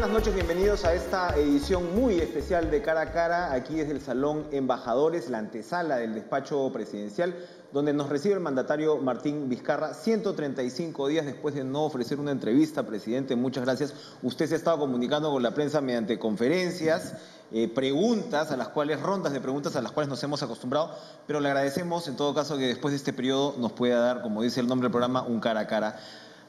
buenas noches, bienvenidos a esta edición muy especial de Cara a Cara, aquí desde el Salón Embajadores, la antesala del despacho presidencial, donde nos recibe el mandatario Martín Vizcarra, 135 días después de no ofrecer una entrevista. Presidente, muchas gracias. Usted se ha estado comunicando con la prensa mediante conferencias, rondas de preguntas a las cuales nos hemos acostumbrado, pero le agradecemos en todo caso que después de este periodo nos pueda dar, como dice el nombre del programa, un cara a cara.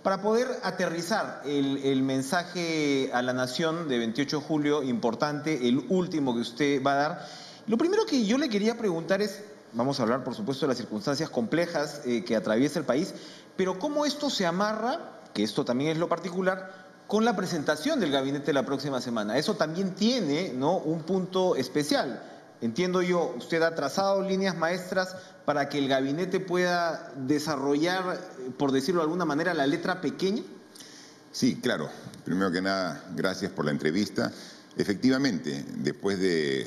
Para poder aterrizar el mensaje a la nación de 28 de julio, importante, el último que usted va a dar, lo primero que yo le quería preguntar es, vamos a hablar por supuesto de las circunstancias complejas que atraviesa el país, pero cómo esto se amarra, que esto también es lo particular, con la presentación del gabinete la próxima semana. Eso también tiene, ¿no?, un punto especial. Entiendo yo, usted ha trazado líneas maestras para que el gabinete pueda desarrollar, por decirlo de alguna manera, la letra pequeña. Sí, claro. Primero que nada, gracias por la entrevista. Efectivamente, después de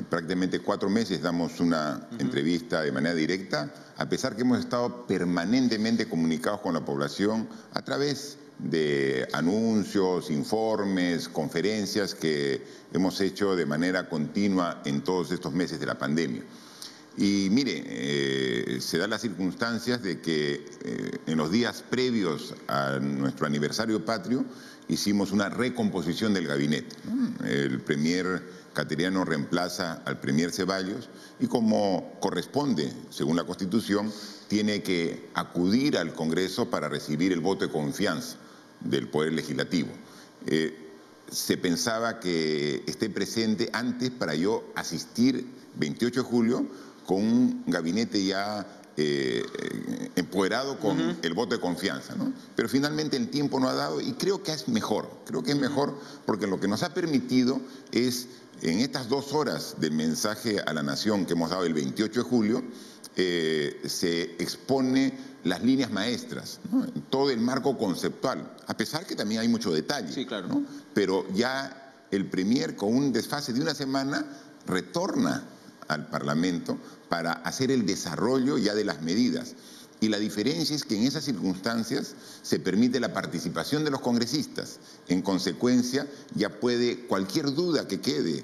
prácticamente 4 meses damos una entrevista de manera directa, a pesar que hemos estado permanentemente comunicados con la población a través de anuncios, informes, conferencias que hemos hecho de manera continua en todos estos meses de la pandemia. Y mire, se dan las circunstancias de que en los días previos a nuestro aniversario patrio hicimos una recomposición del gabinete, ¿no? El premier Cateriano reemplaza al premier Ceballos y, como corresponde según la Constitución, tiene que acudir al Congreso para recibir el voto de confianza del Poder Legislativo. Se pensaba que esté presente antes para yo asistir 28 de julio con un gabinete ya empoderado con el voto de confianza, ¿no? Pero finalmente el tiempo no ha dado y creo que es mejor. Creo que es mejor porque lo que nos ha permitido es, en estas 2 horas del mensaje a la nación que hemos dado el 28 de julio, se expone las líneas maestras, ¿no?, todo el marco conceptual, a pesar que también hay mucho detalle. Sí, claro. ¿No? Pero ya el premier, con un desfase de una semana, retorna al Parlamento para hacer el desarrollo ya de las medidas. Y la diferencia es que en esas circunstancias se permite la participación de los congresistas. En consecuencia, ya puede cualquier duda que quede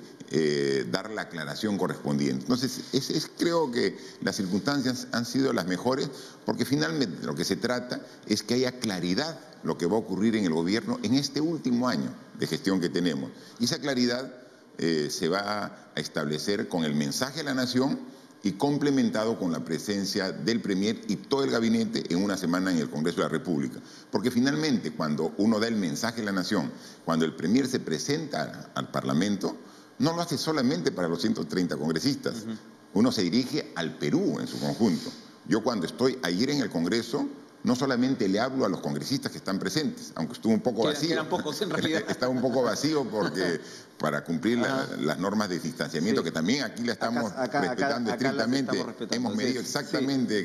dar la aclaración correspondiente. Entonces, creo que las circunstancias han sido las mejores, porque finalmente lo que se trata es que haya claridad lo que va a ocurrir en el gobierno en este último año de gestión que tenemos. Y esa claridad se va a establecer con el mensaje a la nación y complementado con la presencia del premier y todo el gabinete en una semana en el Congreso de la República. Porque finalmente, cuando uno da el mensaje a la nación, cuando el premier se presenta al Parlamento, no lo hace solamente para los 130 congresistas. Uno se dirige al Perú en su conjunto. Yo, cuando estoy ayer en el Congreso, no solamente le hablo a los congresistas que están presentes, aunque estuvo un poco vacío. Eran pocos en realidad. Está un poco vacío porque para cumplir las normas de distanciamiento, que también aquí la estamos respetando estrictamente. Hemos medido exactamente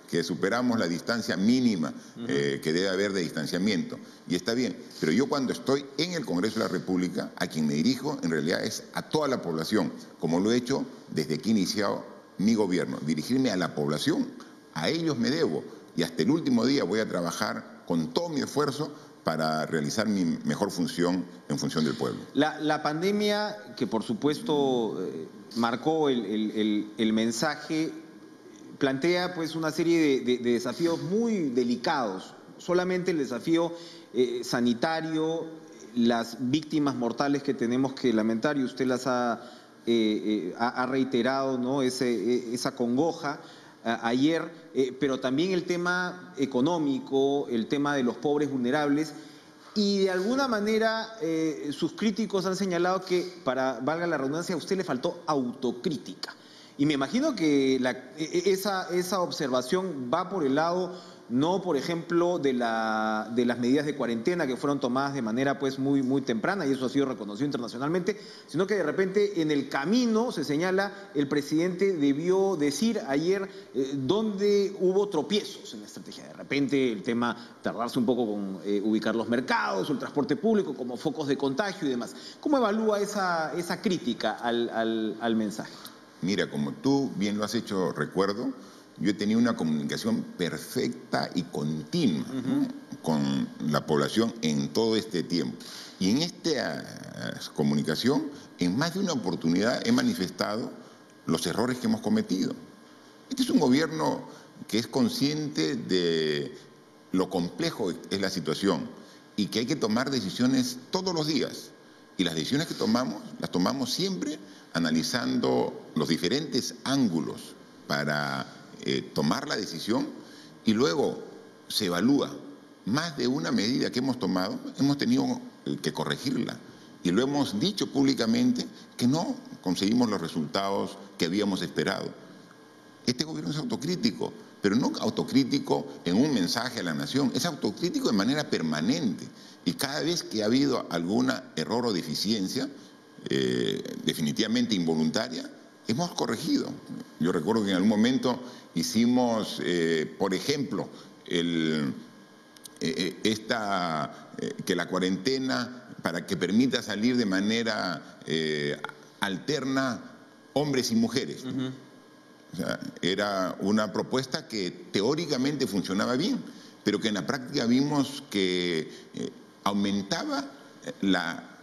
que superamos la distancia mínima que debe haber de distanciamiento. Y está bien, pero yo, cuando estoy en el Congreso de la República, a quien me dirijo en realidad es a toda la población, como lo he hecho desde que he iniciado mi gobierno. Dirigirme a la población, a ellos me debo. Y hasta el último día voy a trabajar con todo mi esfuerzo para realizar mi mejor función en función del pueblo. La pandemia, que por supuesto marcó el mensaje, plantea pues una serie de desafíos muy delicados. Solamente el desafío sanitario, las víctimas mortales que tenemos que lamentar, y usted las ha reiterado, ¿no?, esa congoja ayer, pero también el tema económico, el tema de los pobres vulnerables, y de alguna manera sus críticos han señalado que, valga la redundancia, a usted le faltó autocrítica. Y me imagino que esa observación va por el lado, no, por ejemplo, de las medidas de cuarentena que fueron tomadas de manera pues muy, muy temprana, y eso ha sido reconocido internacionalmente, sino que de repente en el camino, se señala, el presidente debió decir ayer dónde hubo tropiezos en la estrategia. De repente el tema, tardarse un poco con ubicar los mercados, el transporte público como focos de contagio y demás. ¿Cómo evalúa esa crítica al mensaje? Mira, como tú bien lo has hecho recuerdo, yo he tenido una comunicación perfecta y continua, ¿no?, con la población en todo este tiempo. Y en esta comunicación, en más de una oportunidad he manifestado los errores que hemos cometido. Este es un gobierno que es consciente de lo complejo que es la situación y que hay que tomar decisiones todos los días. Y las decisiones que tomamos, las tomamos siempre analizando los diferentes ángulos para tomar la decisión, y luego se evalúa. Más de una medida que hemos tomado, hemos tenido que corregirla. Y lo hemos dicho públicamente que no conseguimos los resultados que habíamos esperado. Este gobierno es autocrítico, pero no autocrítico en un mensaje a la nación, es autocrítico de manera permanente. Y cada vez que ha habido algún error o deficiencia, definitivamente involuntaria, hemos corregido. Yo recuerdo que en algún momento hicimos, por ejemplo, que la cuarentena, para que permita salir de manera alterna hombres y mujeres. O sea, era una propuesta que teóricamente funcionaba bien, pero que en la práctica vimos que aumentaba la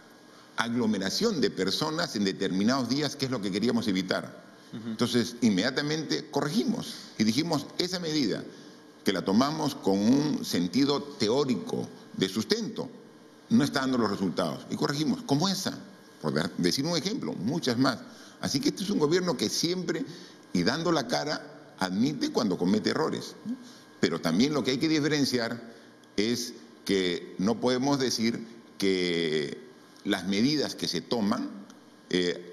aglomeración de personas en determinados días, que es lo que queríamos evitar. Entonces, inmediatamente corregimos y dijimos, esa medida que la tomamos con un sentido teórico de sustento, no está dando los resultados. Y corregimos, como esa, por decir un ejemplo, muchas más. Así que este es un gobierno que siempre, y dando la cara, admite cuando comete errores. Pero también lo que hay que diferenciar es que no podemos decir que las medidas que se toman,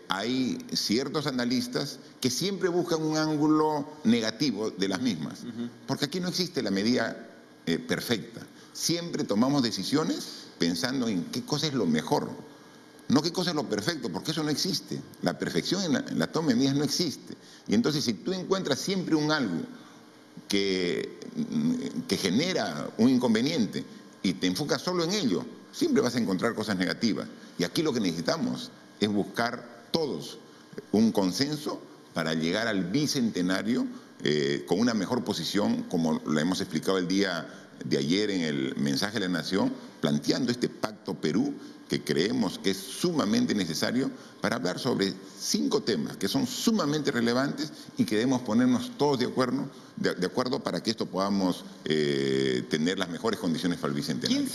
hay ciertos analistas que siempre buscan un ángulo negativo de las mismas, porque aquí no existe la medida perfecta. Siempre tomamos decisiones pensando en qué cosa es lo mejor, no qué cosa es lo perfecto, porque eso no existe. La perfección en la toma de medidas no existe. Y entonces, si tú encuentras siempre un algo que genera un inconveniente y te enfocas solo en ello, siempre vas a encontrar cosas negativas. Y aquí lo que necesitamos es buscar todos un consenso para llegar al bicentenario con una mejor posición, como lo hemos explicado el día de ayer en el mensaje de la Nación, planteando este Pacto Perú, que creemos que es sumamente necesario para hablar sobre 5 temas que son sumamente relevantes y que debemos ponernos todos de acuerdo para que esto podamos tener las mejores condiciones para el bicentenario.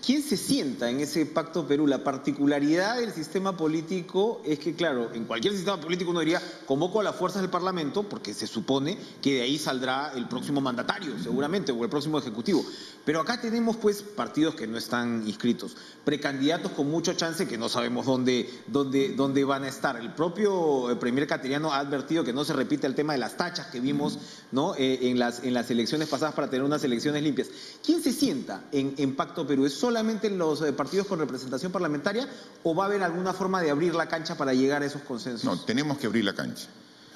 ¿Quién se sienta en ese Pacto Perú? La particularidad del sistema político es que, claro, en cualquier sistema político uno diría, convoco a las fuerzas del Parlamento, porque se supone que de ahí saldrá el próximo mandatario, seguramente, o el próximo ejecutivo. Pero acá tenemos, pues, partidos que no están inscritos, precandidatos con mucho chance que no sabemos dónde van a estar. El propio premier Cateriano ha advertido que no se repite el tema de las tachas que vimos, ¿no?, en las elecciones pasadas, para tener unas elecciones limpias. ¿Quién se sienta en Pacto Perú? ¿Es solamente los partidos con representación parlamentaria o va a haber alguna forma de abrir la cancha para llegar a esos consensos? No, tenemos que abrir la cancha.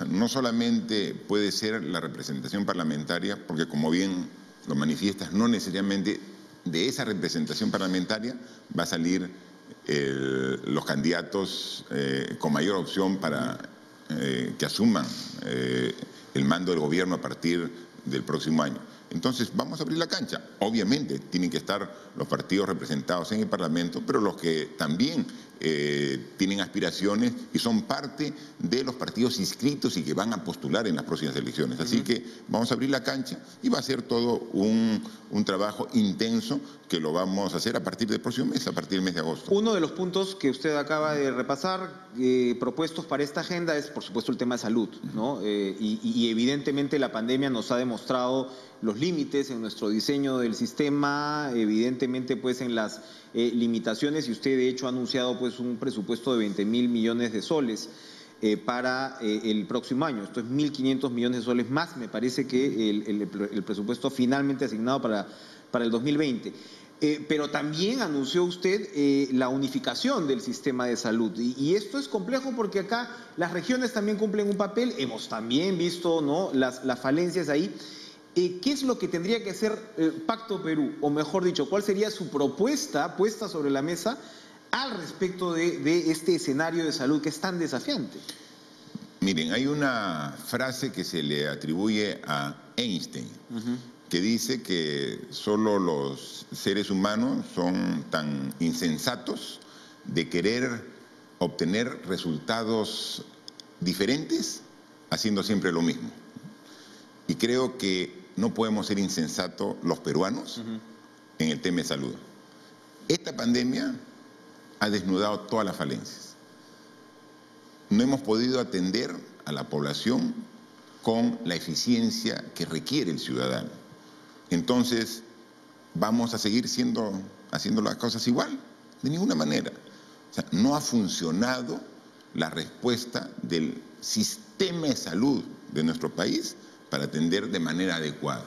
No solamente puede ser la representación parlamentaria, porque como bien lo manifiestas, no necesariamente de esa representación parlamentaria va a salir los candidatos con mayor opción para que asuman el mando del gobierno a partir del próximo año. Entonces, vamos a abrir la cancha. Obviamente, tienen que estar los partidos representados en el Parlamento, pero los que también tienen aspiraciones y son parte de los partidos inscritos y que van a postular en las próximas elecciones. Así que vamos a abrir la cancha y va a ser todo un trabajo intenso que lo vamos a hacer a partir del próximo mes, a partir del mes de agosto. Uno de los puntos que usted acaba de repasar, propuestos para esta agenda, es por supuesto el tema de salud, ¿no? Y evidentemente la pandemia nos ha demostrado los límites en nuestro diseño del sistema, evidentemente pues en las limitaciones, y usted de hecho ha anunciado pues un presupuesto de 20.000 millones de soles para el próximo año. Esto es 1.500 millones de soles más, me parece, que el presupuesto finalmente asignado para el 2020. Pero también anunció usted la unificación del sistema de salud, y esto es complejo porque acá las regiones también cumplen un papel, hemos también visto, ¿no?, las falencias ahí. ¿Qué es lo que tendría que hacer Pacto Perú? O mejor dicho, ¿cuál sería su propuesta puesta sobre la mesa al respecto de este escenario de salud que es tan desafiante? Miren, hay una frase que se le atribuye a Einstein, que dice que solo los seres humanos son tan insensatos de querer obtener resultados diferentes haciendo siempre lo mismo. Y creo que no podemos ser insensatos los peruanos en el tema de salud. Esta pandemia ha desnudado todas las falencias. No hemos podido atender a la población con la eficiencia que requiere el ciudadano. Entonces, ¿vamos a seguir haciendo las cosas igual? De ninguna manera. O sea, no ha funcionado la respuesta del sistema de salud de nuestro país para atender de manera adecuada.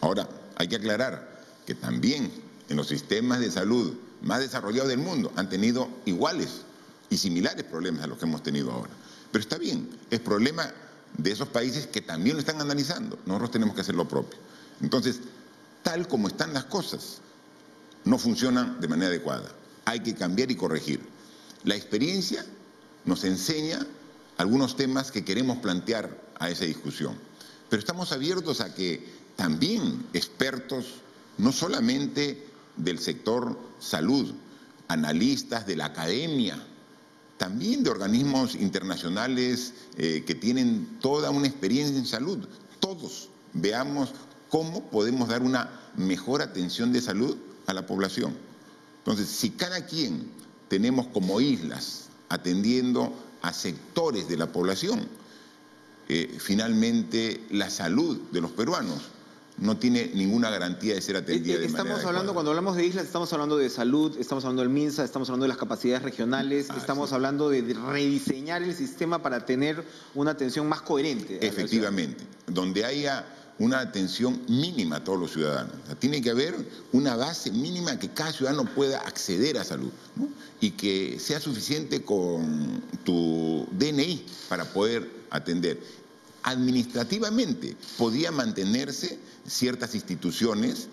Ahora, hay que aclarar que también en los sistemas de salud más desarrollados del mundo han tenido iguales y similares problemas a los que hemos tenido ahora. Pero está bien, es problema de esos países que también lo están analizando. Nosotros tenemos que hacer lo propio. Entonces, tal como están las cosas, no funcionan de manera adecuada. Hay que cambiar y corregir. La experiencia nos enseña algunos temas que queremos plantear a esa discusión. Pero estamos abiertos a que también expertos, no solamente del sector salud, analistas de la academia, también de organismos internacionales que tienen toda una experiencia en salud, todos veamos cómo podemos dar una mejor atención de salud a la población. Entonces, si cada quien tenemos como islas atendiendo a sectores de la población, finalmente la salud de los peruanos no tiene ninguna garantía de ser atendida de manera adecuada. Cuando hablamos de islas, estamos hablando de salud, estamos hablando del MINSA, estamos hablando de las capacidades regionales, estamos hablando de rediseñar el sistema para tener una atención más coherente. Efectivamente, donde haya una atención mínima a todos los ciudadanos. O sea, tiene que haber una base mínima que cada ciudadano pueda acceder a salud, ¿no? Y que sea suficiente con tu DNI para poder atender. Administrativamente podía mantenerse ciertas instituciones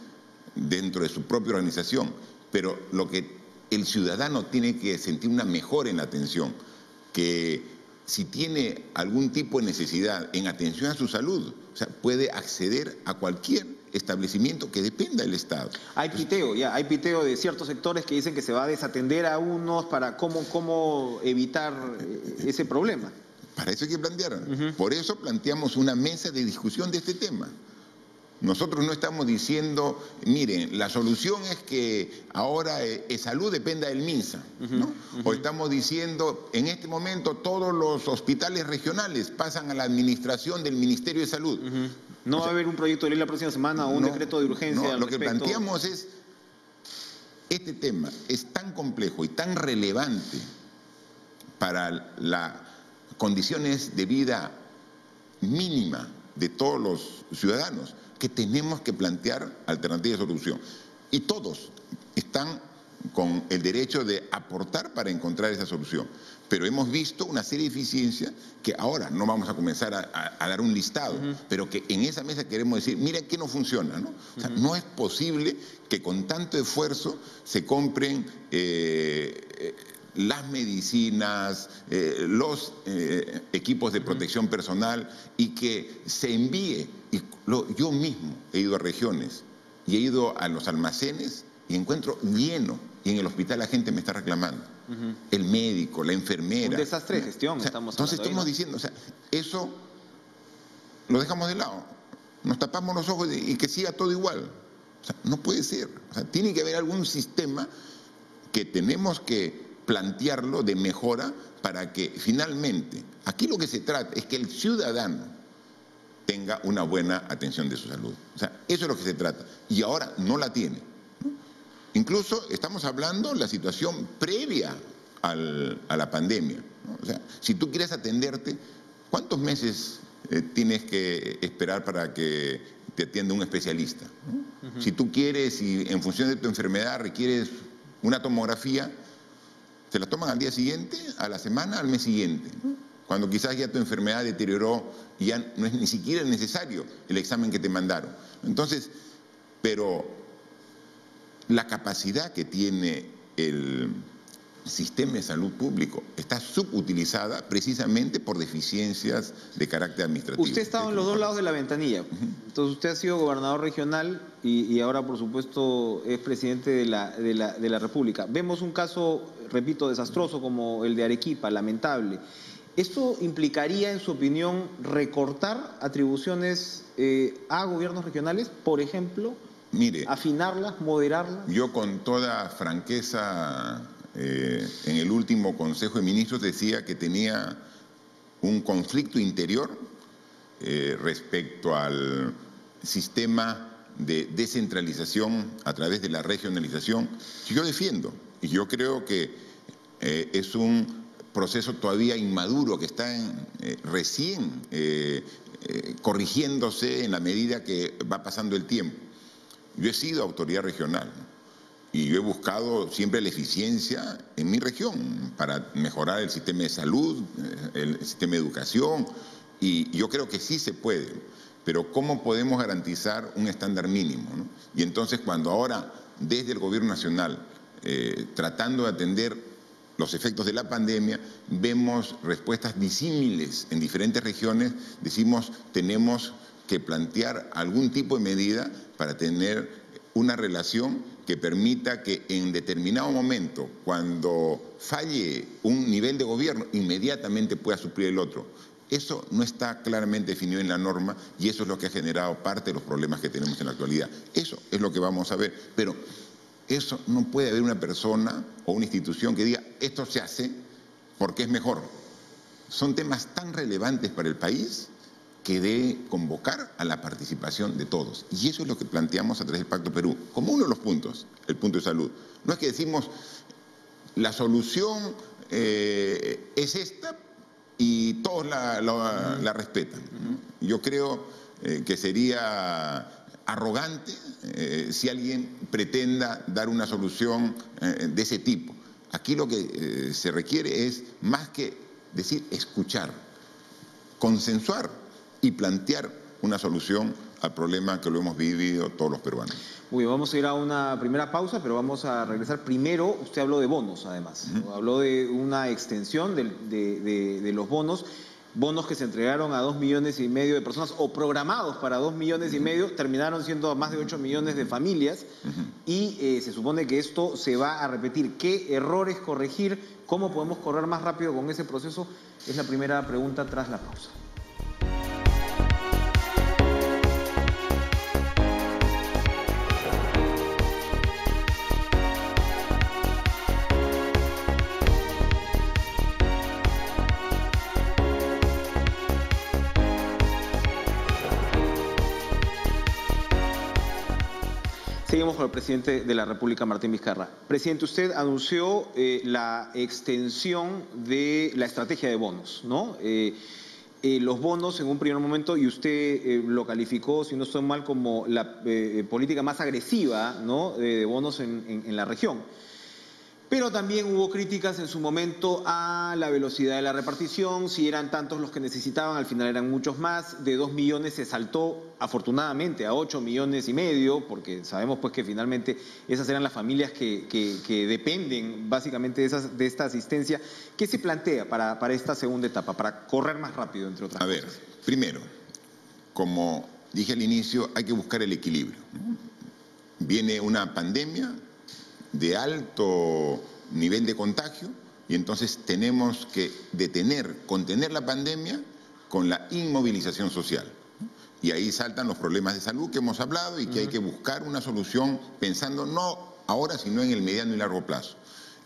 dentro de su propia organización, pero lo que el ciudadano tiene que sentir una mejora en la atención, que si tiene algún tipo de necesidad en atención a su salud, o sea, puede acceder a cualquier establecimiento que dependa del Estado. Hay piteo de ciertos sectores que dicen que se va a desatender a unos para cómo evitar ese problema. Para eso hay que plantear. Por eso planteamos una mesa de discusión de este tema. Nosotros no estamos diciendo, miren, la solución es que ahora salud dependa del MINSA, ¿no? O estamos diciendo, en este momento todos los hospitales regionales pasan a la administración del Ministerio de Salud. No va a haber un proyecto de ley la próxima semana o un decreto de urgencia. No, lo que planteamos es, este tema es tan complejo y tan relevante para las condiciones de vida mínima de todos los ciudadanos, que tenemos que plantear alternativas de solución. Y todos están con el derecho de aportar para encontrar esa solución. Pero hemos visto una serie de eficiencias que ahora no vamos a comenzar a dar un listado, pero que en esa mesa queremos decir, mira qué no funciona, ¿no? O sea, no es posible que con tanto esfuerzo se compren las medicinas, los equipos de protección personal y que se envíe. Yo mismo he ido a regiones y he ido a los almacenes y encuentro lleno, y en el hospital la gente me está reclamando. El médico, la enfermera. Un desastre de gestión, entonces estamos diciendo, o sea, eso lo dejamos de lado, nos tapamos los ojos y que siga todo igual. O sea, no puede ser. O sea, tiene que haber algún sistema que tenemos que plantearlo de mejora para que finalmente, aquí lo que se trata es que el ciudadano tenga una buena atención de su salud. O sea, eso es lo que se trata. Y ahora no la tiene, ¿no? Incluso estamos hablando de la situación previa a la pandemia, ¿no? O sea, si tú quieres atenderte, ¿cuántos meses tienes que esperar para que te atienda un especialista, ¿no? Si tú quieres y en función de tu enfermedad requieres una tomografía, se la toman al día siguiente, a la semana, al mes siguiente, ¿no? Cuando quizás ya tu enfermedad deterioró y ya no es ni siquiera necesario el examen que te mandaron. Entonces, pero la capacidad que tiene sistema de salud público está subutilizada precisamente por deficiencias de carácter administrativo. Usted ha estado en los dos lados de la ventanilla. Entonces usted ha sido gobernador regional y ahora, por supuesto, es presidente de la República. Vemos un caso, repito, desastroso como el de Arequipa, lamentable. ¿Esto implicaría, en su opinión, recortar atribuciones a gobiernos regionales, por ejemplo? Mire, afinarlas, moderarlas. Yo con toda franqueza en el último Consejo de Ministros decía que tenía un conflicto interior respecto al sistema de descentralización a través de la regionalización que yo defiendo. Y yo creo que es un proceso todavía inmaduro que está recién corrigiéndose en la medida que va pasando el tiempo. Yo he sido autoridad regional y yo he buscado siempre la eficiencia en mi región para mejorar el sistema de salud, el sistema de educación, y yo creo que sí se puede, pero ¿cómo podemos garantizar un estándar mínimo, ¿no? Y entonces cuando ahora desde el Gobierno Nacional, tratando de atender los efectos de la pandemia, vemos respuestas disímiles en diferentes regiones, decimos tenemos que plantear algún tipo de medida para tener una relación que permita que en determinado momento, cuando falle un nivel de gobierno, inmediatamente pueda suplir el otro. Eso no está claramente definido en la norma y eso es lo que ha generado parte de los problemas que tenemos en la actualidad. Eso es lo que vamos a ver, pero eso no puede haber una persona o una institución que diga esto se hace porque es mejor. Son temas tan relevantes para el país que debe convocar a la participación de todos. Y eso es lo que planteamos a través del Pacto Perú, como uno de los puntos, el punto de salud. No es que decimos la solución es esta y todos la respetan. Yo creo que sería arrogante si alguien pretenda dar una solución de ese tipo. Aquí lo que se requiere es, más que decir, escuchar, consensuar y plantear una solución al problema que lo hemos vivido todos los peruanos. Muy bien, vamos a ir a una primera pausa, pero vamos a regresar. Primero, usted habló de bonos, además. Habló de una extensión de los bonos que se entregaron a 2,5 millones de personas o programados para 2,5 millones, terminaron siendo más de 8 millones de familias y se supone que esto se va a repetir. ¿Qué errores corregir? ¿Cómo podemos correr más rápido con ese proceso? Es la primera pregunta tras la pausa. Seguimos con el presidente de la República, Martín Vizcarra. Presidente, usted anunció la extensión de la estrategia de bonos, ¿no? Los bonos en un primer momento, y usted lo calificó, si no estoy mal, como la política más agresiva, ¿no?, de bonos en la región. Pero también hubo críticas en su momento a la velocidad de la repartición, si eran tantos los que necesitaban, al final eran muchos más, de 2 millones se saltó afortunadamente a 8,5 millones, porque sabemos pues que finalmente esas eran las familias que dependen básicamente de esta asistencia. ¿Qué se plantea para esta segunda etapa, para correr más rápido, entre otras cosas? A ver, primero, como dije al inicio, hay que buscar el equilibrio, ¿no? Viene una pandemia de alto nivel de contagio y entonces tenemos que contener la pandemia con la inmovilización social. Y ahí saltan los problemas de salud que hemos hablado y que hay que buscar una solución pensando no ahora, sino en el mediano y largo plazo.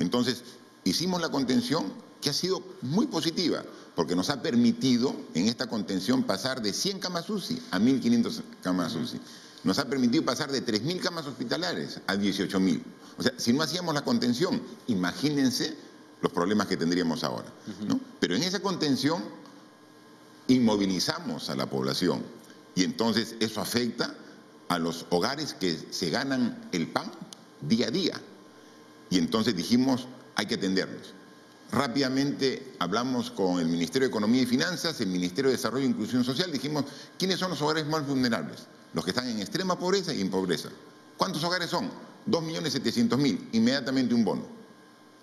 Entonces, hicimos la contención que ha sido muy positiva, porque nos ha permitido en esta contención pasar de 100 camas UCI a 1.500 camas UCI. Nos ha permitido pasar de 3.000 camas hospitalares a 18.000. O sea, si no hacíamos la contención, imagínense los problemas que tendríamos ahora, ¿no? Pero en esa contención inmovilizamos a la población y entonces eso afecta a los hogares que se ganan el pan día a día. Y entonces dijimos, hay que atendernos. Rápidamente hablamos con el Ministerio de Economía y Finanzas, el Ministerio de Desarrollo e Inclusión Social, dijimos, ¿quiénes son los hogares más vulnerables? Los que están en extrema pobreza y en pobreza. ¿Cuántos hogares son? 2.700.000, inmediatamente un bono.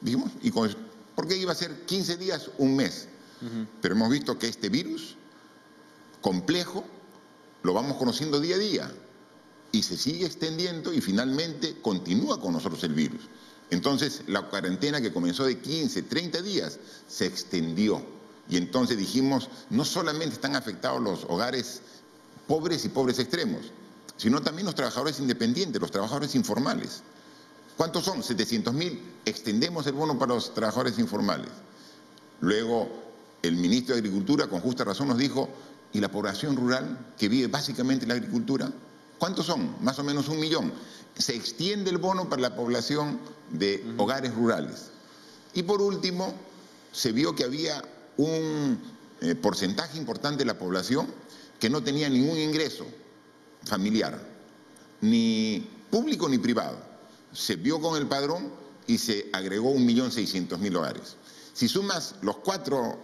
dijimos, ¿por qué iba a ser 15 días, un mes? Pero hemos visto que este virus complejo lo vamos conociendo día a día y se sigue extendiendo y finalmente continúa con nosotros el virus. Entonces la cuarentena, que comenzó de 15, 30 días, se extendió. Y entonces dijimos, no solamente están afectados los hogares pobres y pobres extremos, sino también los trabajadores independientes, los trabajadores informales. ¿Cuántos son? 700.000. Extendemos el bono para los trabajadores informales. Luego, el ministro de Agricultura, con justa razón, nos dijo, ¿y la población rural que vive básicamente en la agricultura? ¿Cuántos son? Más o menos 1 millón. Se extiende el bono para la población de hogares rurales. Y por último, se vio que había un porcentaje importante de la población que no tenía ningún ingreso familiar, ni público ni privado. Se vio con el padrón y se agregó 1.600.000 hogares. Si sumas los 4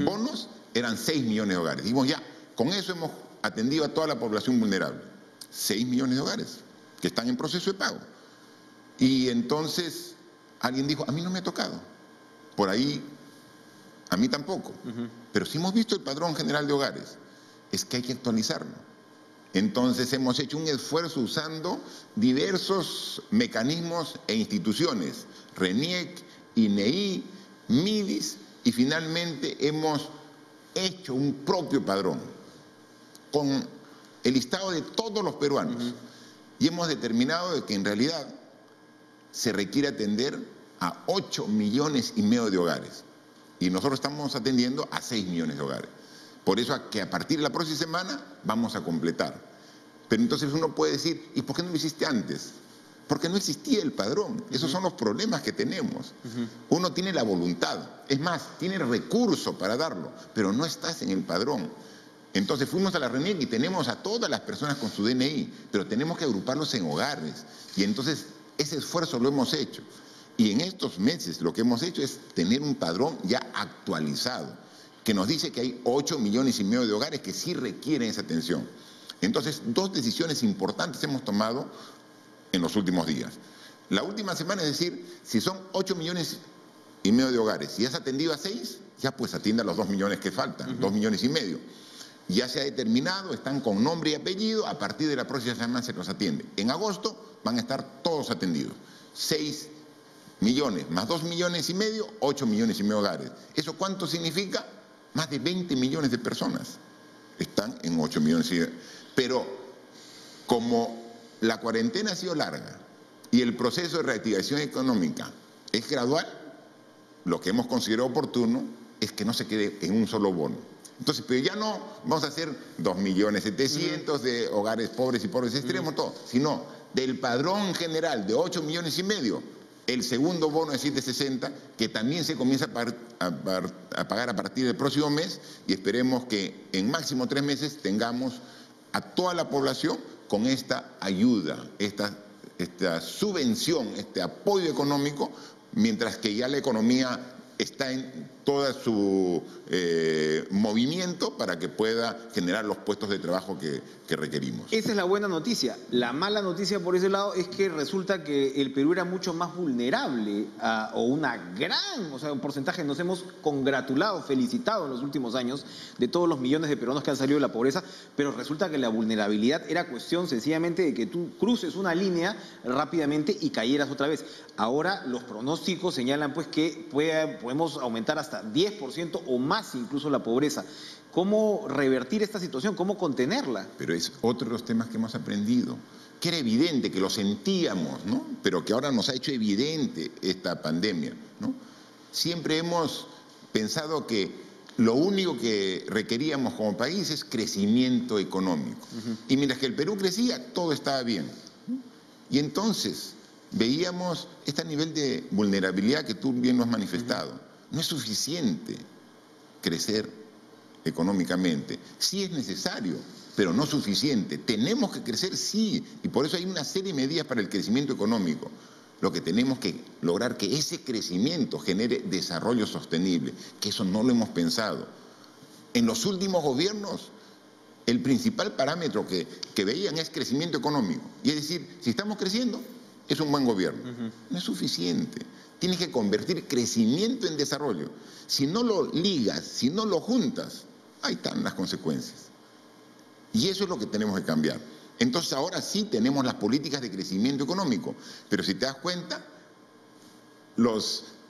bonos, eran 6 millones de hogares. Dijimos, ya, con eso hemos atendido a toda la población vulnerable. 6 millones de hogares que están en proceso de pago. Y entonces alguien dijo, a mí no me ha tocado. Por ahí, a mí tampoco. Pero si hemos visto el padrón general de hogares, es que hay que actualizarlo. Entonces hemos hecho un esfuerzo usando diversos mecanismos e instituciones, RENIEC, INEI, MIDIS, y finalmente hemos hecho un propio padrón con el listado de todos los peruanos. Y hemos determinado de que en realidad se requiere atender a 8,5 millones de hogares. Y nosotros estamos atendiendo a 6 millones de hogares. Por eso que a partir de la próxima semana vamos a completar. Pero entonces uno puede decir, ¿y por qué no lo hiciste antes? Porque no existía el padrón. Esos son los problemas que tenemos. Uno tiene la voluntad, es más, tiene el recurso para darlo, pero no estás en el padrón. Entonces fuimos a la RENIEC y tenemos a todas las personas con su DNI, pero tenemos que agruparlos en hogares. Y entonces ese esfuerzo lo hemos hecho. Y en estos meses lo que hemos hecho es tener un padrón ya actualizado, que nos dice que hay 8,5 millones de hogares que sí requieren esa atención. Entonces, 2 decisiones importantes hemos tomado en los últimos días. La última semana, es decir, si son 8,5 millones de hogares y has atendido a 6, ya pues atiende a los 2 millones que faltan, 2,5 millones. Ya se ha determinado, están con nombre y apellido, a partir de la próxima semana se los atiende. En agosto van a estar todos atendidos. 6 millones más 2,5 millones, 8,5 millones de hogares. ¿Eso cuánto significa? Más de 20 millones de personas están en 8 millones. Pero como la cuarentena ha sido larga y el proceso de reactivación económica es gradual, lo que hemos considerado oportuno es que no se quede en un solo bono. Entonces, pero ya no vamos a hacer 2,7 millones de hogares pobres y pobres extremos, todo, sino del padrón general de 8,5 millones, el segundo bono de 760, que también se comienza a pagar a partir del próximo mes, y esperemos que en máximo 3 meses tengamos a toda la población con esta ayuda, esta subvención, este apoyo económico, mientras que ya la economía está en todo su movimiento para que pueda generar los puestos de trabajo que requerimos. Esa es la buena noticia. La mala noticia por ese lado es que resulta que el Perú era mucho más vulnerable un porcentaje. Nos hemos congratulado, felicitado en los últimos años de todos los millones de peruanos que han salido de la pobreza, pero resulta que la vulnerabilidad era cuestión sencillamente de que tú cruces una línea rápidamente y cayeras otra vez. Ahora los pronósticos señalan pues que podemos aumentar hasta 10% o más incluso la pobreza. ¿Cómo revertir esta situación? ¿Cómo contenerla? Pero es otro de los temas que hemos aprendido, que era evidente, que lo sentíamos, ¿no? Pero que ahora nos ha hecho evidente esta pandemia, ¿no? Siempre hemos pensado que lo único que requeríamos como país es crecimiento económico. Y mientras que el Perú crecía, todo estaba bien, ¿no? Y entonces veíamos este nivel de vulnerabilidad que tú bien lo has manifestado. No es suficiente crecer económicamente. Sí es necesario, pero no suficiente. Tenemos que crecer, sí, y por eso hay una serie de medidas para el crecimiento económico. Lo que tenemos que lograr que ese crecimiento genere desarrollo sostenible, que eso no lo hemos pensado. En los últimos gobiernos, el principal parámetro que veían es crecimiento económico. Y es decir, si estamos creciendo, es un buen gobierno. No es suficiente. Tienes que convertir crecimiento en desarrollo. Si no lo ligas, si no lo juntas, ahí están las consecuencias. Y eso es lo que tenemos que cambiar. Entonces ahora sí tenemos las políticas de crecimiento económico, pero si te das cuenta,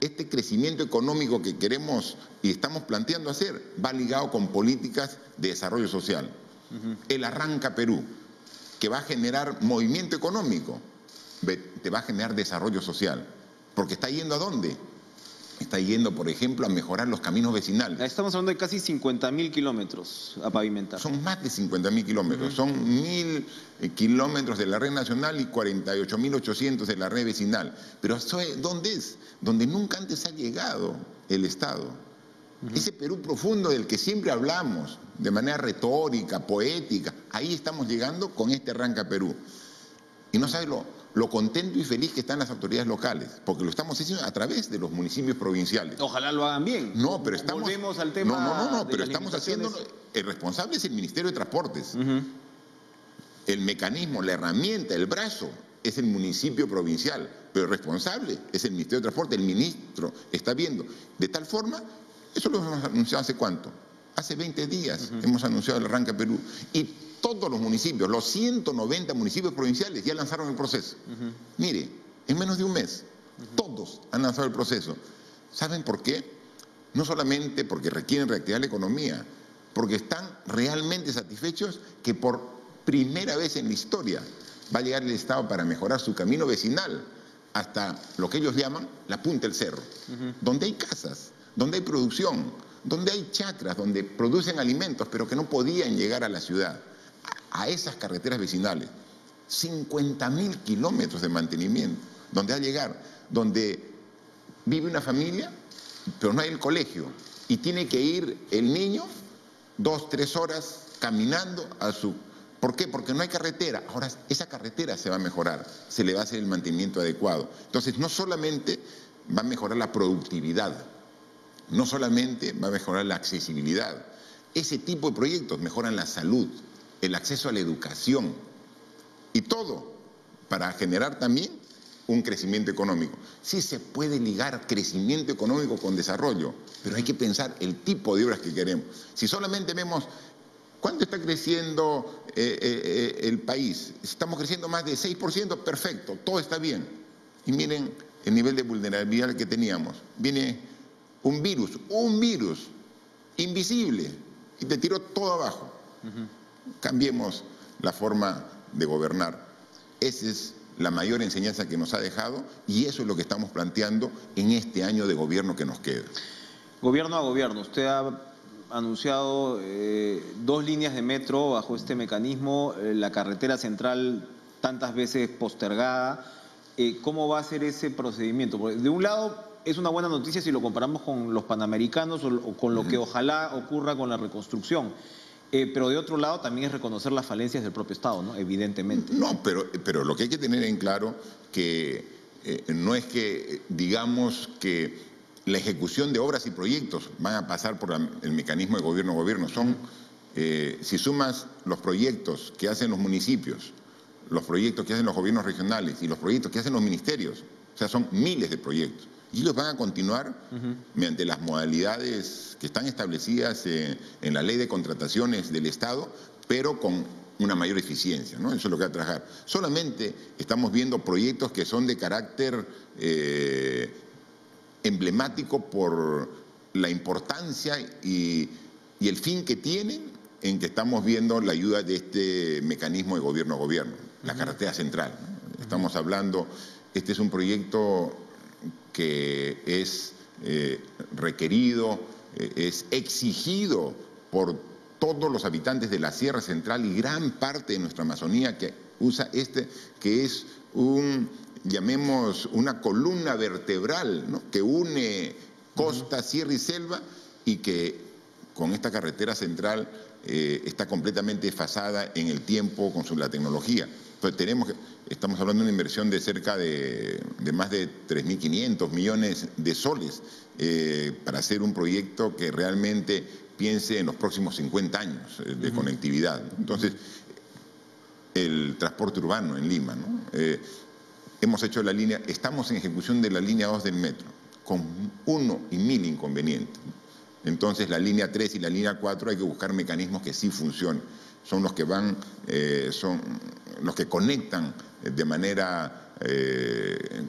este crecimiento económico que queremos y estamos planteando hacer va ligado con políticas de desarrollo social. El Arranca Perú, que va a generar movimiento económico, te va a generar desarrollo social. Porque está yendo ¿a dónde? Está yendo, por ejemplo, a mejorar los caminos vecinales. Estamos hablando de casi 50.000 kilómetros a pavimentar. Son más de 50.000 kilómetros. Son 1.000 kilómetros de la red nacional y 48.800 de la red vecinal. Pero ¿dónde es? Donde nunca antes ha llegado el Estado. Ese Perú profundo del que siempre hablamos, de manera retórica, poética, ahí estamos llegando con este Arranca Perú. Y no sabes lo contento y feliz que están las autoridades locales, porque lo estamos haciendo a través de los municipios provinciales. Ojalá lo hagan bien. No, pero estamos... Volvemos al tema. No, pero estamos haciéndolo. El responsable es el Ministerio de Transportes. El mecanismo, la herramienta, el brazo es el municipio provincial, pero el responsable es el Ministerio de Transporte. El ministro está viendo. De tal forma, eso lo hemos anunciado ¿hace cuánto? Hace 20 días hemos anunciado el Arranca Perú. Y todos los municipios, los 190 municipios provinciales ya lanzaron el proceso. Mire, en menos de un mes, todos han lanzado el proceso. ¿Saben por qué? No solamente porque requieren reactivar la economía, porque están realmente satisfechos que por primera vez en la historia va a llegar el Estado para mejorar su camino vecinal hasta lo que ellos llaman la punta del cerro, donde hay casas, donde hay producción, donde hay chacras, donde producen alimentos, pero que no podían llegar a la ciudad. A esas carreteras vecinales, 50.000 kilómetros de mantenimiento, donde va a llegar, donde vive una familia, pero no hay el colegio, y tiene que ir el niño 2, 3 horas caminando a su... ¿Por qué? Porque no hay carretera. Ahora esa carretera se va a mejorar, se le va a hacer el mantenimiento adecuado. Entonces no solamente va a mejorar la productividad, no solamente va a mejorar la accesibilidad, ese tipo de proyectos mejoran la salud, el acceso a la educación y todo para generar también un crecimiento económico. Sí se puede ligar crecimiento económico con desarrollo, pero hay que pensar el tipo de obras que queremos. Si solamente vemos cuánto está creciendo el país, estamos creciendo más de 6%, perfecto, todo está bien. Y miren el nivel de vulnerabilidad que teníamos. Viene un virus invisible y te tiró todo abajo. Cambiemos la forma de gobernar. Esa es la mayor enseñanza que nos ha dejado y eso es lo que estamos planteando en este año de gobierno que nos queda. Gobierno a gobierno, usted ha anunciado 2 líneas de metro bajo este mecanismo, la carretera central tantas veces postergada. ¿Cómo va a ser ese procedimiento? Porque de un lado es una buena noticia si lo comparamos con los panamericanos o con lo que ojalá ocurra con la reconstrucción. Pero de otro lado también es reconocer las falencias del propio Estado, ¿no? Evidentemente. No, pero lo que hay que tener en claro que no es que digamos que la ejecución de obras y proyectos van a pasar por el mecanismo de gobierno a gobierno. Son, si sumas los proyectos que hacen los municipios, los proyectos que hacen los gobiernos regionales y los proyectos que hacen los ministerios, o sea, son miles de proyectos. Y ellos van a continuar mediante las modalidades que están establecidas en la ley de contrataciones del Estado, pero con una mayor eficiencia, ¿no? Eso es lo que va a trabajar. Solamente estamos viendo proyectos que son de carácter emblemático por la importancia y el fin que tienen, en que estamos viendo la ayuda de este mecanismo de gobierno a gobierno, la carretera central, ¿no? Estamos hablando, este es un proyecto que es requerido, es exigido por todos los habitantes de la Sierra Central y gran parte de nuestra Amazonía que usa que es llamemos una columna vertebral, ¿no? Que une costa, sierra y selva y que con esta carretera central está completamente desfasada en el tiempo con la tecnología. Entonces estamos hablando de una inversión de cerca de más de 3.500 millones de soles para hacer un proyecto que realmente piense en los próximos 50 años de conectividad. Entonces, el transporte urbano en Lima, ¿no? estamos en ejecución de la línea 2 del metro, con 1 y 1000 inconvenientes. Entonces la línea 3 y la línea 4 hay que buscar mecanismos que sí funcionen. Son los que son los que conectan de manera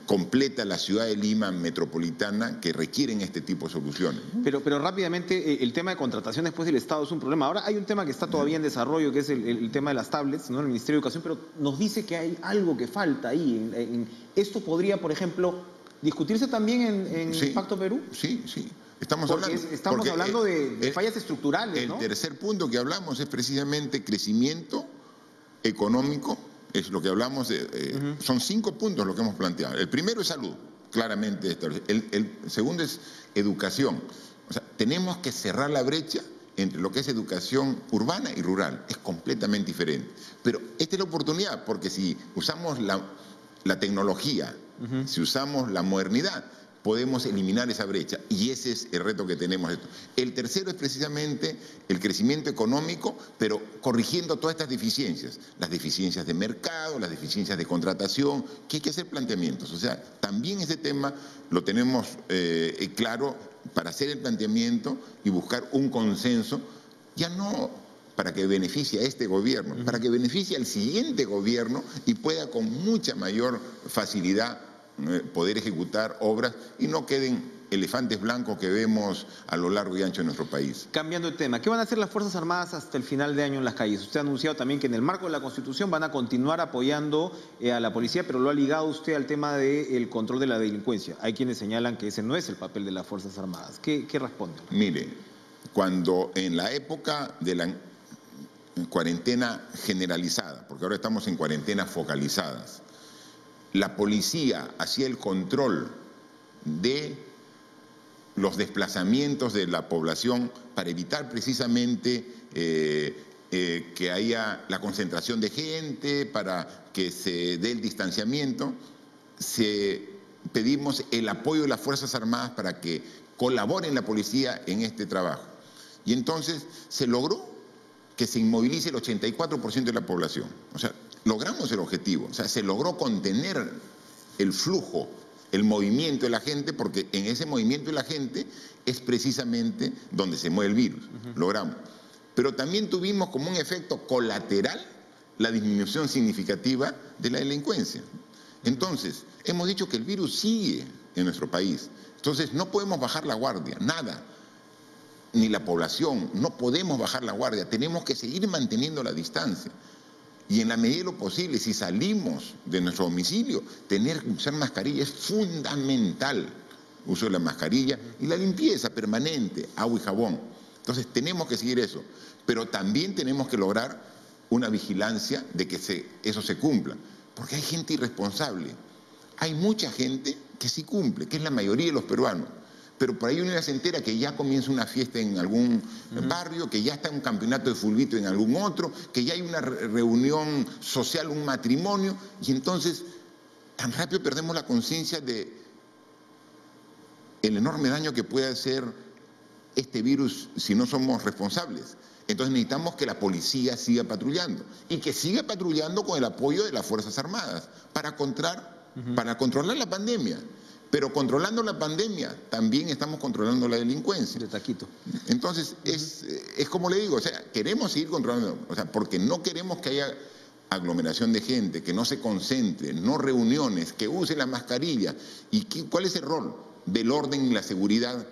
completa la ciudad de Lima metropolitana, que requieren este tipo de soluciones. Pero rápidamente, el tema de contratación después del Estado es un problema. Ahora hay un tema que está todavía en desarrollo, que es el tema de las tablets, ¿no? El Ministerio de Educación, pero nos dice que hay algo que falta ahí. ¿Esto podría, por ejemplo, discutirse también en Sí, Pacto Perú? Sí. Estamos Porque hablando de fallas estructurales, ¿no? El tercer punto que hablamos es precisamente crecimiento económico, es lo que hablamos son 5 puntos lo que hemos planteado. El primero es salud, claramente. El segundo es educación. O sea, tenemos que cerrar la brecha entre lo que es educación urbana y rural. Es completamente diferente. Pero esta es la oportunidad, porque si usamos la tecnología, si usamos la modernidad, podemos eliminar esa brecha, y ese es el reto que tenemos. El tercero es precisamente el crecimiento económico, pero corrigiendo todas estas deficiencias, las deficiencias de mercado, las deficiencias de contratación, que hay que hacer planteamientos. O sea, también ese tema lo tenemos claro para hacer el planteamiento y buscar un consenso, ya no para que beneficie a este gobierno, para que beneficie al siguiente gobierno y pueda con mucha mayor facilidad poder ejecutar obras y no queden elefantes blancos que vemos a lo largo y ancho de nuestro país. Cambiando de tema, ¿qué van a hacer las Fuerzas Armadas hasta el final de año en las calles? Usted ha anunciado también que en el marco de la Constitución van a continuar apoyando a la policía, pero lo ha ligado usted al tema del control de la delincuencia. Hay quienes señalan que ese no es el papel de las Fuerzas Armadas. ¿Qué responde? Mire, cuando en la época de la cuarentena generalizada, porque ahora estamos en cuarentenas focalizadas, la policía hacía el control de los desplazamientos de la población para evitar precisamente que haya la concentración de gente, para que se dé el distanciamiento. Pedimos el apoyo de las Fuerzas Armadas para que colaboren la policía en este trabajo. Y entonces se logró que se inmovilice el 84% de la población. O sea, logramos el objetivo. O sea, se logró contener el flujo, el movimiento de la gente, porque en ese movimiento de la gente es precisamente donde se mueve el virus. Logramos. Pero también tuvimos como un efecto colateral la disminución significativa de la delincuencia. Entonces, hemos dicho que el virus sigue en nuestro país. Entonces, no podemos bajar la guardia, nada. Ni la población, no podemos bajar la guardia, tenemos que seguir manteniendo la distancia. Y en la medida de lo posible, si salimos de nuestro domicilio, tener que usar mascarilla es fundamental. Uso de la mascarilla y la limpieza permanente, agua y jabón. Entonces tenemos que seguir eso, pero también tenemos que lograr una vigilancia de que eso se cumpla, porque hay gente irresponsable. Hay mucha gente que sí cumple, que es la mayoría de los peruanos. Pero por ahí uno ya se entera que ya comienza una fiesta en algún barrio, que ya está un campeonato de fulbito en algún otro, que ya hay una reunión social, un matrimonio, y entonces tan rápido perdemos la conciencia de el enorme daño que puede hacer este virus si no somos responsables. Entonces necesitamos que la policía siga patrullando y que siga patrullando con el apoyo de las Fuerzas Armadas para controlar la pandemia. Pero controlando la pandemia, también estamos controlando la delincuencia. De taquito. Entonces, es como le digo, o sea, queremos seguir controlando, o sea, porque no queremos que haya aglomeración de gente, que no se concentre, no reuniones, que use la mascarilla. ¿Y cuál es el rol del orden y la seguridad?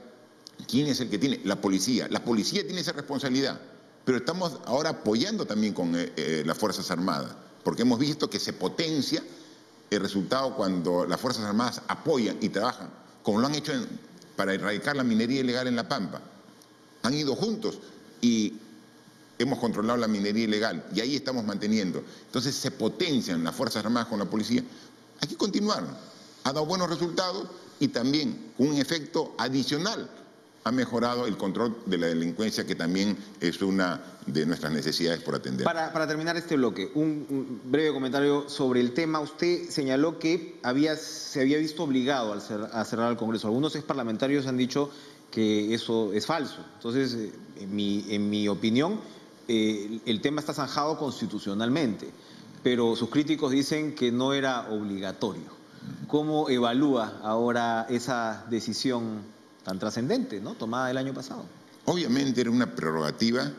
¿Quién es el que tiene? La policía. La policía tiene esa responsabilidad, pero estamos ahora apoyando también con las Fuerzas Armadas, porque hemos visto que se potencia el resultado cuando las Fuerzas Armadas apoyan y trabajan, como lo han hecho para erradicar la minería ilegal en La Pampa. Han ido juntos y hemos controlado la minería ilegal y ahí estamos manteniendo. Entonces se potencian las Fuerzas Armadas con la policía. Hay que continuar. Ha dado buenos resultados y también un efecto adicional. Ha mejorado el control de la delincuencia, que también es una de nuestras necesidades por atender. Para terminar este bloque, un breve comentario sobre el tema. Usted señaló que se había visto obligado a cerrar el Congreso. Algunos exparlamentarios han dicho que eso es falso. Entonces, en mi opinión, el tema está zanjado constitucionalmente, pero sus críticos dicen que no era obligatorio. ¿Cómo evalúa ahora esa decisión tan trascendente, ¿no?, tomada el año pasado? Obviamente era una prerrogativa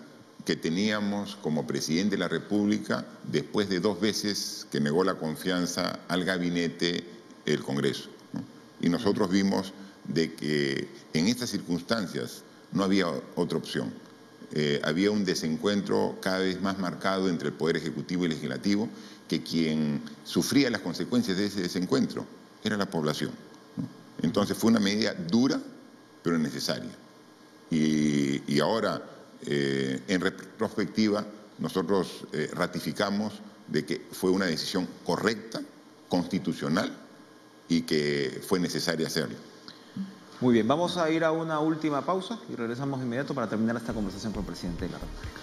que teníamos como presidente de la República después de 2 veces que negó la confianza al gabinete el Congreso, ¿no? Y nosotros vimos de que en estas circunstancias no había otra opción. Había un desencuentro cada vez más marcado entre el Poder Ejecutivo y Legislativo, que quien sufría las consecuencias de ese desencuentro era la población, ¿no? Entonces fue una medida dura, pero necesaria. Y ahora, en retrospectiva, nosotros ratificamos de que fue una decisión correcta, constitucional, y que fue necesaria hacerlo. Muy bien, vamos a ir a una última pausa y regresamos de inmediato para terminar esta conversación con el presidente de la República.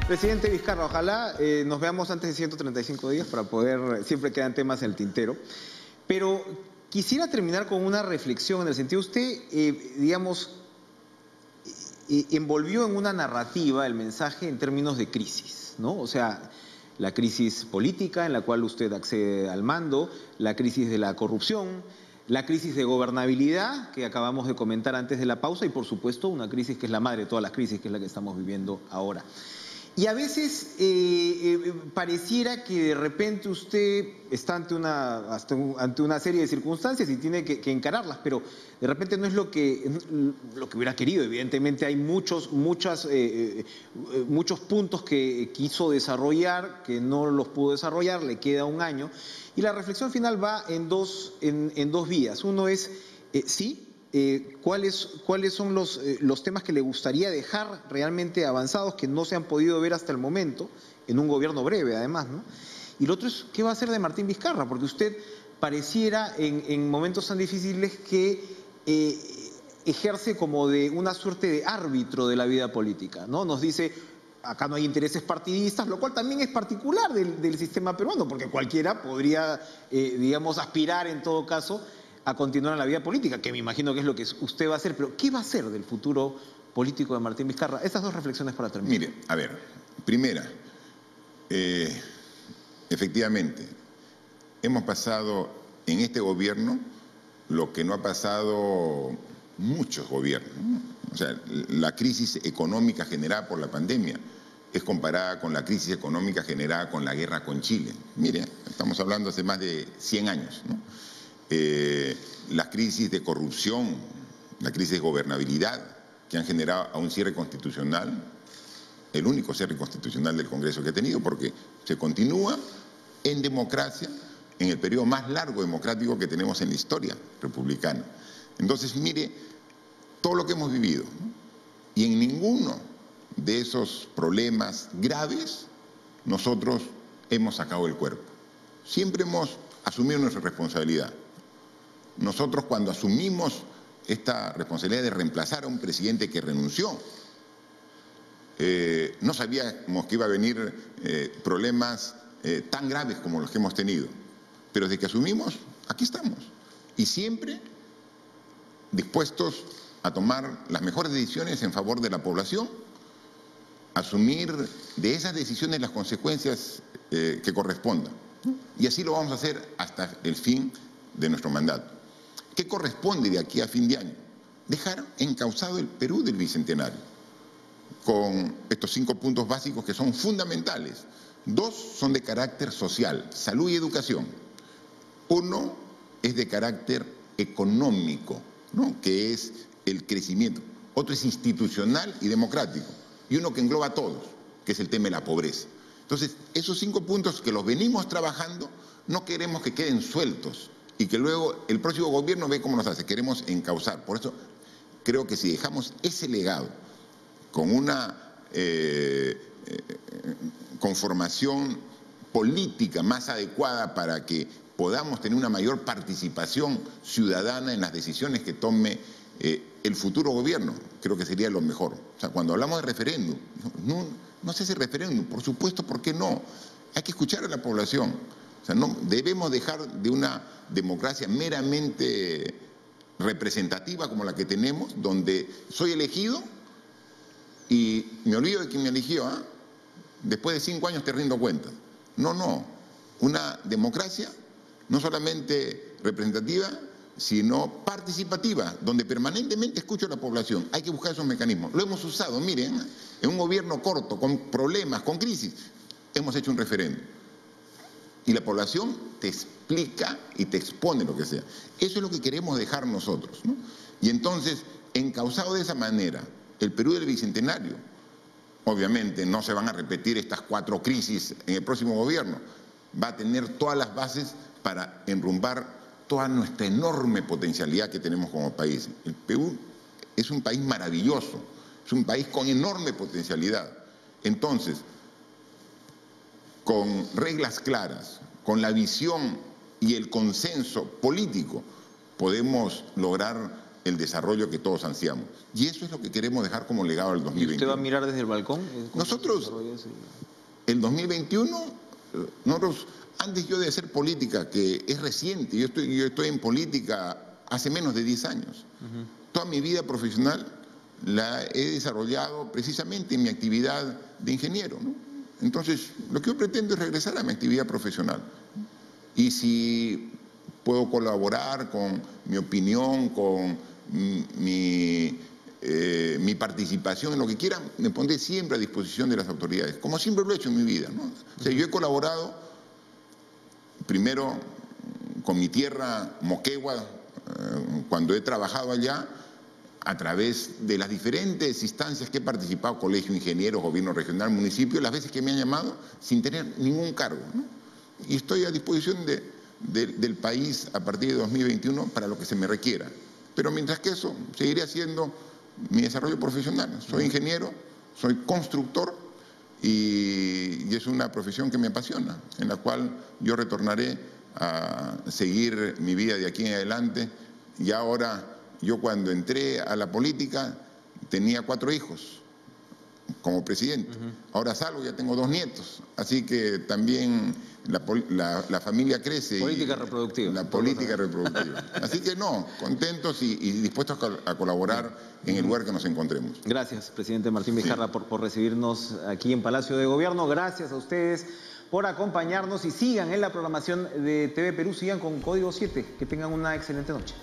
Presidente Vizcarra, ojalá nos veamos antes de 135 días para poder, siempre quedan temas en el tintero, pero quisiera terminar con una reflexión en el sentido, usted, digamos, envolvió en una narrativa el mensaje en términos de crisis, ¿no? O sea, la crisis política en la cual usted accede al mando, la crisis de la corrupción, la crisis de gobernabilidad que acabamos de comentar antes de la pausa y, por supuesto, una crisis que es la madre de todas las crisis, que es la que estamos viviendo ahora. Y a veces pareciera que de repente usted está ante una serie de circunstancias y tiene que encararlas, pero de repente no es lo que hubiera querido. Evidentemente hay muchos puntos que quiso desarrollar, que no los pudo desarrollar, le queda un año. Y la reflexión final va en dos vías. Uno es, ¿cuáles son los temas que le gustaría dejar realmente avanzados que no se han podido ver hasta el momento, en un gobierno breve además, ¿no? Y lo otro es, ¿qué va a hacer de Martín Vizcarra? Porque usted pareciera en momentos tan difíciles que ejerce como de una suerte de árbitro de la vida política, ¿no? Nos dice, acá no hay intereses partidistas, lo cual también es particular del sistema peruano, porque cualquiera podría, digamos, aspirar en todo caso a continuar en la vida política, que me imagino que es lo que usted va a hacer, pero ¿qué va a hacer del futuro político de Martín Vizcarra? Estas dos reflexiones para terminar. Mire, a ver, primera, efectivamente, hemos pasado en este gobierno lo que no ha pasado muchos gobiernos, ¿no? O sea, la crisis económica generada por la pandemia es comparada con la crisis económica generada con la guerra con Chile. Mire, estamos hablando hace más de 100 años, ¿no? La crisis de corrupción, la crisis de gobernabilidad que han generado a un cierre constitucional, el único cierre constitucional del Congreso que ha tenido, porque se continúa en democracia en el periodo más largo democrático que tenemos en la historia republicana. Entonces, mire, todo lo que hemos vivido, ¿no? Y en ninguno de esos problemas graves nosotros hemos sacado el cuerpo. Siempre hemos asumido nuestra responsabilidad. Nosotros, cuando asumimos esta responsabilidad de reemplazar a un presidente que renunció, no sabíamos que iba a venir problemas tan graves como los que hemos tenido. Pero desde que asumimos, aquí estamos. Y siempre dispuestos a tomar las mejores decisiones en favor de la población, asumir de esas decisiones las consecuencias que correspondan. Y así lo vamos a hacer hasta el fin de nuestro mandato. ¿Qué corresponde de aquí a fin de año? Dejar encauzado el Perú del Bicentenario, con estos 5 puntos básicos que son fundamentales. 2 son de carácter social, salud y educación. 1 es de carácter económico, ¿no?, que es el crecimiento. Otro es institucional y democrático. Y uno que engloba a todos, que es el tema de la pobreza. Entonces, esos 5 puntos que los venimos trabajando, no queremos que queden sueltos y que luego el próximo gobierno ve cómo nos hace. Queremos encauzar. Por eso creo que si dejamos ese legado con una conformación política más adecuada para que podamos tener una mayor participación ciudadana en las decisiones que tome el futuro gobierno, creo que sería lo mejor. O sea, cuando hablamos de referéndum, no se hace referéndum, por supuesto, ¿por qué no? Hay que escuchar a la población. O sea, no debemos dejar de una democracia meramente representativa como la que tenemos, donde soy elegido y me olvido de quien me eligió, ¿eh? Después de 5 años te rindo cuentas. No. Una democracia no solamente representativa, sino participativa, donde permanentemente escucho a la población. Hay que buscar esos mecanismos. Lo hemos usado, miren, en un gobierno corto, con problemas, con crisis, hemos hecho un referéndum. Y la población te explica y te expone lo que sea. Eso es lo que queremos dejar nosotros, ¿no? Y entonces, encauzado de esa manera, el Perú del Bicentenario, obviamente no se van a repetir estas 4 crisis en el próximo gobierno, va a tener todas las bases para enrumbar toda nuestra enorme potencialidad que tenemos como país. El Perú es un país maravilloso, es un país con enorme potencialidad. Entonces, con reglas claras, con la visión y el consenso político, podemos lograr el desarrollo que todos ansiamos. Y eso es lo que queremos dejar como legado al 2021. ¿Y usted va a mirar desde el balcón? Nosotros, el 2021, nosotros, antes yo de hacer política, que es reciente, yo estoy en política hace menos de 10 años. Toda mi vida profesional la he desarrollado precisamente en mi actividad de ingeniero, ¿no? Entonces, lo que yo pretendo es regresar a mi actividad profesional. Y si puedo colaborar con mi opinión, con mi participación en lo que quieran, me pondré siempre a disposición de las autoridades, como siempre lo he hecho en mi vida, ¿no? O sea, yo he colaborado primero con mi tierra, Moquegua, cuando he trabajado allá, a través de las diferentes instancias que he participado, colegio, ingenieros, gobierno regional, municipio, las veces que me han llamado sin tener ningún cargo, ¿no? Y estoy a disposición del país a partir de 2021 para lo que se me requiera. Pero mientras que eso, seguiré haciendo mi desarrollo profesional. Soy ingeniero, soy constructor y es una profesión que me apasiona, en la cual yo retornaré a seguir mi vida de aquí en adelante. Y ahora, yo cuando entré a la política tenía 4 hijos como presidente. Ahora salgo, ya tengo 2 nietos. Así que también la familia crece. Política reproductiva. La política reproductiva. Así que contentos y dispuestos a colaborar en el lugar que nos encontremos. Gracias, presidente Martín Vizcarra, por recibirnos aquí en Palacio de Gobierno. Gracias a ustedes por acompañarnos y sigan en la programación de TV Perú, sigan con Código 7. Que tengan una excelente noche.